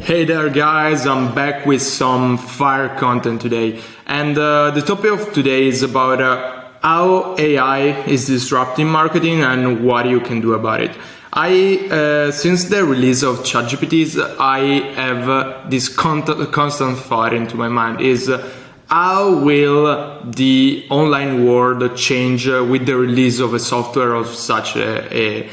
Hey there guys, I'm back with some fire content today, and the topic of today is about how AI is disrupting marketing and what you can do about it. Since the release of ChatGPT, I have this constant thought into my mind is how will the online world change with the release of a software of such a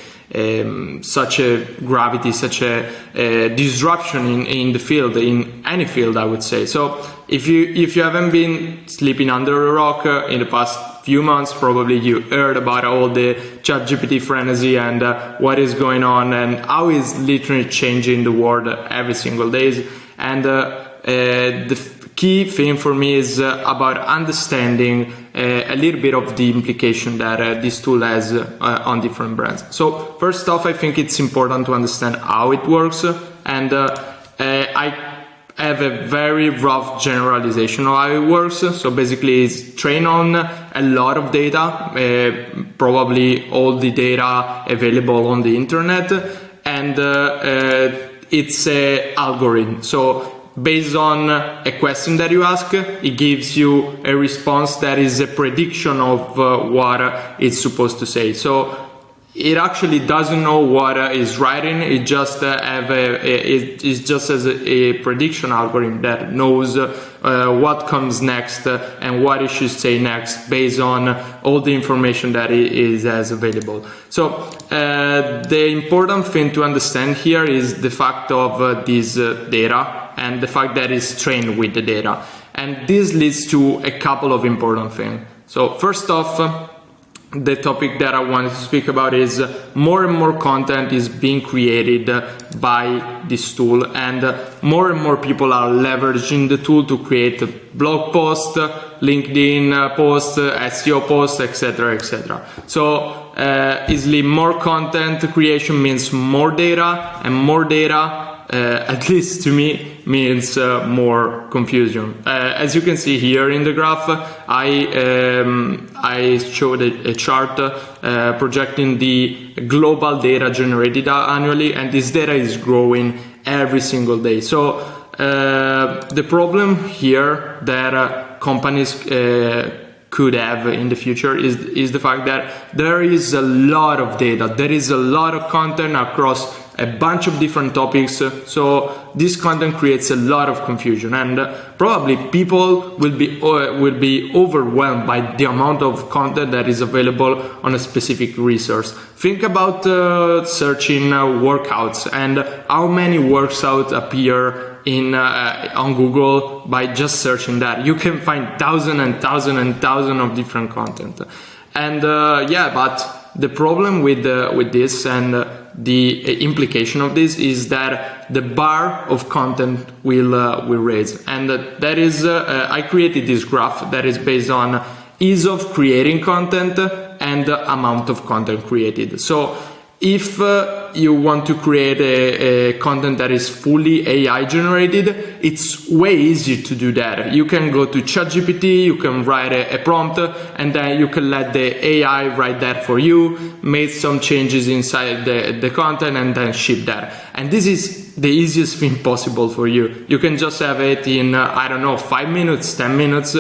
gravity, such a disruption in the field, in any field, I would say. So if you haven't been sleeping under a rock in the past few months, probably you heard about all the ChatGPT frenzy and what is going on and how it's literally changing the world every single day. And the key thing for me is about understanding a little bit of the implication that this tool has on different brands. So first off, I think it's important to understand how it works, and I have a very rough generalization of how it works. So basically it's trained on a lot of data, probably all the data available on the internet, and it's an algorithm. So based on a question that you ask, it gives you a response that is a prediction of what it's supposed to say. So it actually doesn't know what is writing. It just it just has a prediction algorithm that knows what comes next and what it should say next based on all the information that it has available. So the important thing to understand here is the fact of this data and the fact that it's trained with the data. And this leads to a couple of important things. So first off, the topic that I wanted to speak about is more and more content is being created by this tool, and more people are leveraging the tool to create blog posts, LinkedIn posts, SEO posts, etc., etc. So easily more content creation means more data, and more data, at least to me, means more confusion. As you can see here in the graph, I showed a chart projecting the global data generated annually, and this data is growing every single day. So the problem here that companies could have in the future is the fact that there is a lot of data, there is a lot of content across a bunch of different topics, so this content creates a lot of confusion, and probably people will be overwhelmed by the amount of content that is available on a specific resource. Think about searching workouts and how many workouts appear on Google by just searching that. You can find thousands and thousands of different content, and but the problem with this and the implication of this is that the bar of content will raise, and that is I created this graph that is based on ease of creating content and the amount of content created. So if you want to create a content that is fully AI generated, it's way easier to do that. You can go to ChatGPT, you can write a prompt, and then you can let the AI write that for you, make some changes inside the content, and then ship that. And this is the easiest thing possible for you. You can just have it in, 5 minutes, 10 minutes.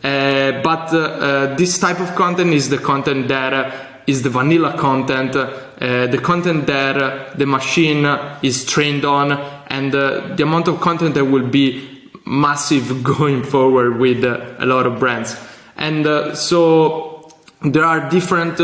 But this type of content is the content that is the vanilla content, the content that the machine is trained on, and the amount of content that will be massive going forward with a lot of brands. And so there are different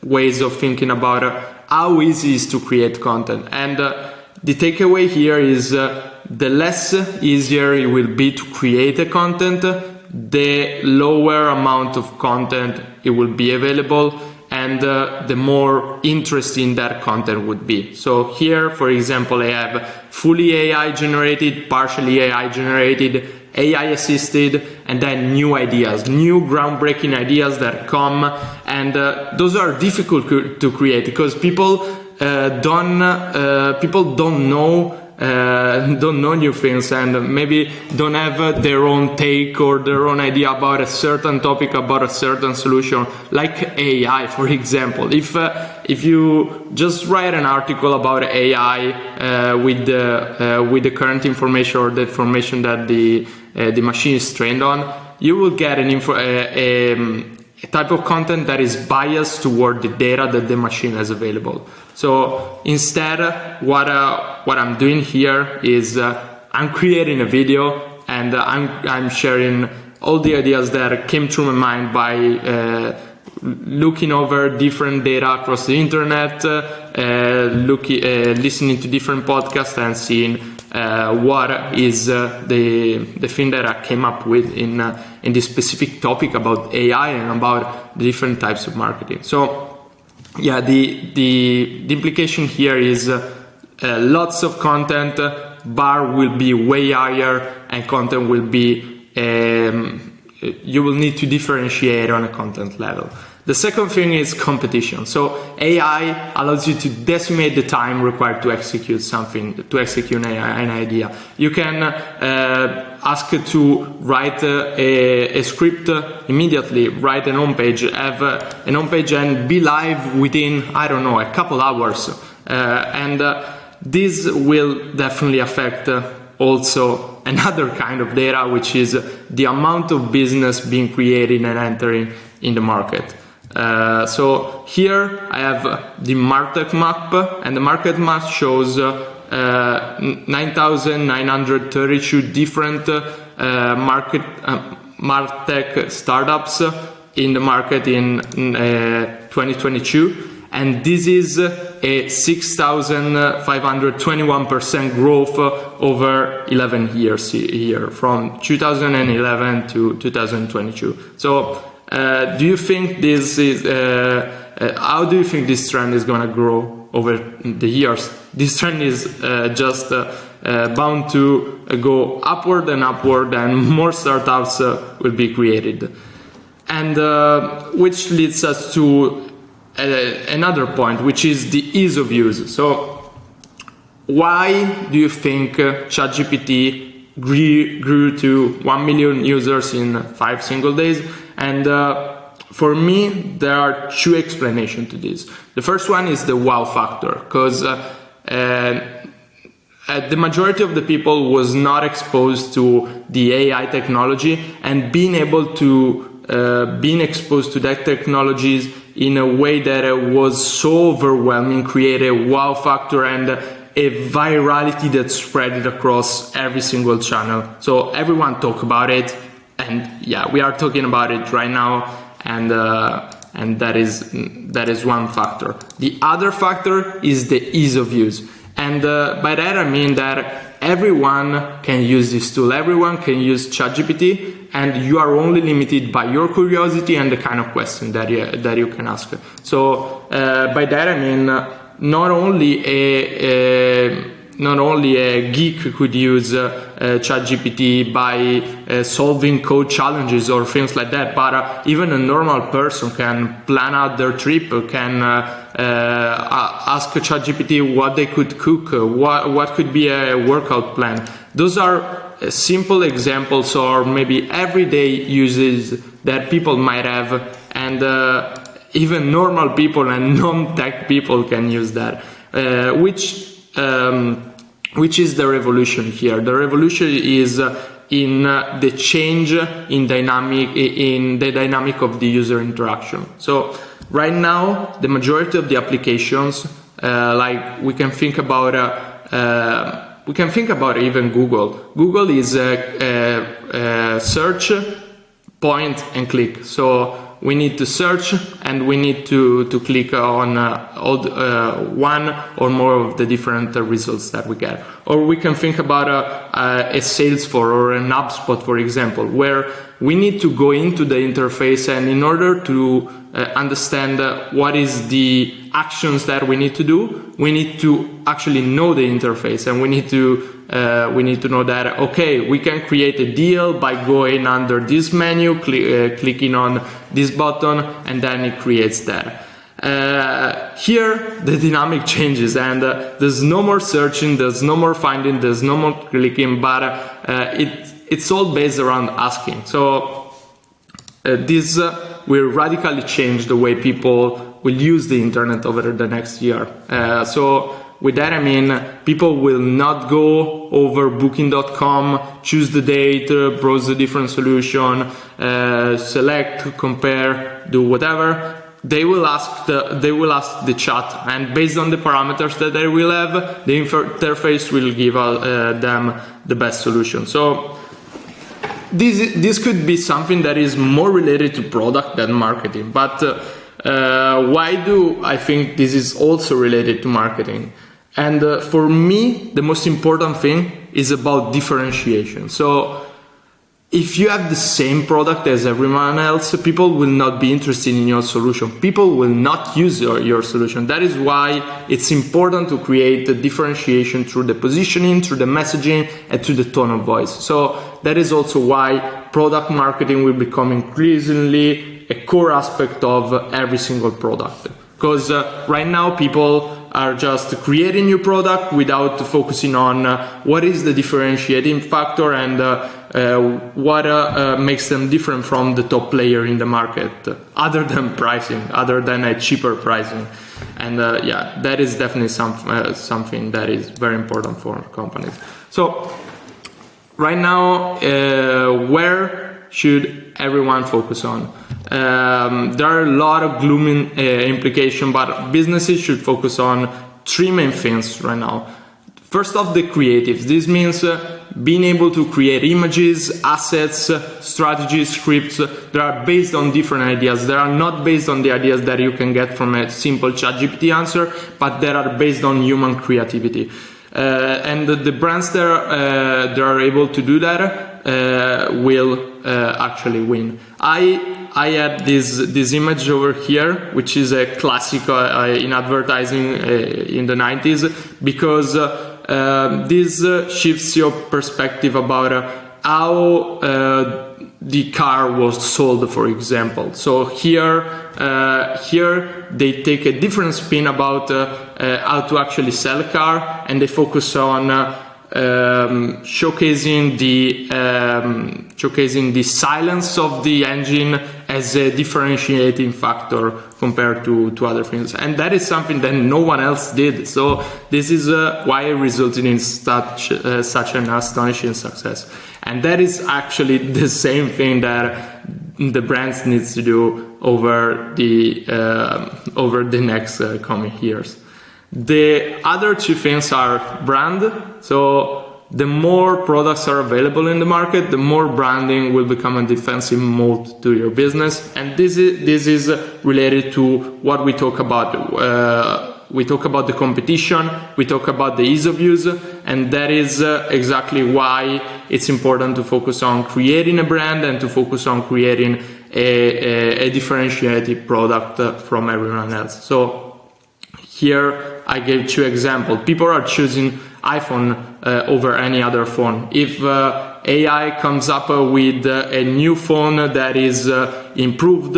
ways of thinking about how easy it is to create content. And the takeaway here is the less easier it will be to create a content, the lower amount of content it will be available, and the more interesting that content would be. So here, for example, I have fully AI generated, partially AI generated, AI assisted, and then new ideas, new groundbreaking ideas that come, and those are difficult to create because people don't know don't know new things and maybe don't have their own take or their own idea about a certain topic, about a certain solution, like AI, for example. If you just write an article about AI with the current information or the information that the machine is trained on, you will get a type of content that is biased toward the data that the machine has available. So instead, what I'm doing here is I'm creating a video and I'm sharing all the ideas that came through my mind by looking over different data across the internet, listening to different podcasts and seeing what is the thing that I came up with in this specific topic about AI and about the different types of marketing. So yeah, the implication here is lots of content, bar will be way higher, and content will be you will need to differentiate on a content level. The second thing is competition. So AI allows you to decimate the time required to execute something, to execute an idea. You can ask to write a script immediately, write an home page, have an home page and be live within, I don't know, a couple hours. This will definitely affect also another kind of data, which is the amount of business being created and entering in the market. So here I have the market map, and the market map shows 9,932 different martech startups in the market in 2022, and this is a 6,521% growth over 11 years here, from 2011 to 2022. So do you think this is how do you think this trend is going to grow over the years? This trend is just bound to go upward and upward, and more startups will be created. And which leads us to another point, which is the ease of use. So why do you think ChatGPT grew to 1 million users in 5 single days? And for me, there are two explanations to this. The first one is the wow factor, because the majority of the people was not exposed to the AI technology, and being exposed to that technologies in a way that it was so overwhelming created a wow factor and a virality that spread it across every single channel. So everyone talk about it. And yeah, we are talking about it right now, and that is one factor. The other factor is the ease of use, and by that I mean that everyone can use this tool. Everyone can use ChatGPT, and you are only limited by your curiosity and the kind of question that you can ask. So by that I mean not only a geek could use ChatGPT by solving code challenges or things like that, but even a normal person can plan out their trip, can ask ChatGPT what they could cook, what could be a workout plan. Those are simple examples, or maybe everyday uses that people might have, and even normal people and non-tech people can use that, which is the revolution here. The revolution is in the change in the dynamic of the user interaction. So right now, the majority of the applications, like we can think about even Google. Google is a search, point and click. So we need to search and we need to click on one or more of the different results that we get. Or we can think about a Salesforce or an HubSpot, for example, where we need to go into the interface, and in order to understand what is the actions that we need to do, we need to actually know the interface, and we need to know that, okay, we can create a deal by going under this menu, clicking on this button, and then it creates that. Here the dynamic changes, and there's no more searching, there's no more finding, there's no more clicking, but it's all based around asking. So this will radically change the way people will use the internet over the next year. So with that, I mean, people will not go over booking.com, choose the date, browse the different solution, select, compare, do whatever. They will ask the chat, and based on the parameters that they will have, the interface will give them the best solution. So this could be something that is more related to product than marketing. But why do I think this is also related to marketing? And for me, the most important thing is about differentiation. So if you have the same product as everyone else, people will not be interested in your solution. People will not use your solution. That is why it's important to create the differentiation through the positioning, through the messaging, and through the tone of voice. So that is also why product marketing will become increasingly a core aspect of every single product. Because right now people are just creating new product without focusing on what is the differentiating factor and what makes them different from the top player in the market, other than pricing, other than a cheaper pricing. And yeah, that is definitely something that is very important for companies. So right now, where should everyone focus on? There are a lot of gloomy implications, but businesses should focus on three main things right now. First off, the creatives. This means being able to create images, assets, strategies, scripts that are based on different ideas. They are not based on the ideas that you can get from a simple ChatGPT answer, but that are based on human creativity. And the brands that are able to do that will actually win. I had this image over here, which is a classic in advertising in the 90s, because this shifts your perspective about how the car was sold, for example. So here they take a different spin about how to actually sell a car, and they focus on showcasing the silence of the engine as a differentiating factor compared to other things, and that is something that no one else did. So this is why it resulted in such an astonishing success, and that is actually the same thing that the brands needs to do over the next coming years. The other two things are brand. So the more products are available in the market, the more branding will become a defensive moat to your business. And this is related to what we talk about. We talk about the competition, we talk about the ease of use, and that is exactly why it's important to focus on creating a brand and to focus on creating a differentiated product from everyone else. So here I gave two examples. People are choosing iPhone over any other phone. If AI comes up with a new phone that is improved,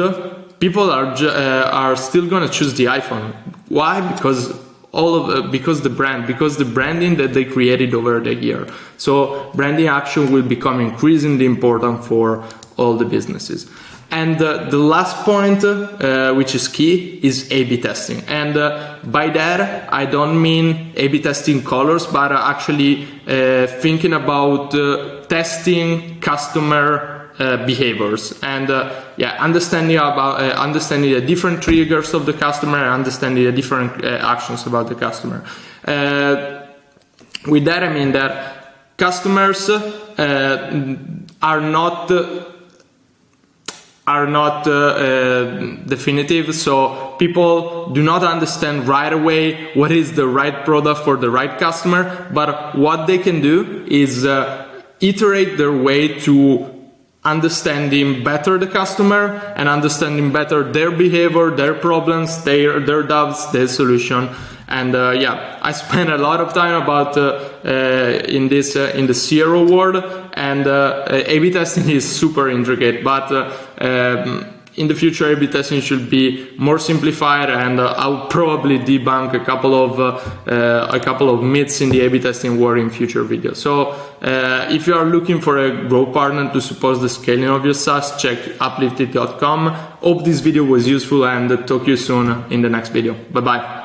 people are still going to choose the iPhone. Why? Because the branding that they created over the year. So branding action will become increasingly important for all the businesses. And the last point, which is key, is A/B testing. And by that, I don't mean A/B testing colors, but actually thinking about testing customer behaviors and understanding the different triggers of the customer and understanding the different actions about the customer. With that, I mean that customers are not definitive, so people do not understand right away what is the right product for the right customer, but what they can do is iterate their way to understanding better the customer and understanding better their behavior, their problems, their doubts, their solution. And I spent a lot of time about in the CRO world, and A/B testing is super intricate. But in the future, A/B testing should be more simplified, and I'll probably debunk a couple of myths in the A/B testing world in future videos. So if you are looking for a growth partner to support the scaling of your SaaS, check uplifted.com. Hope this video was useful, and talk to you soon in the next video. Bye bye.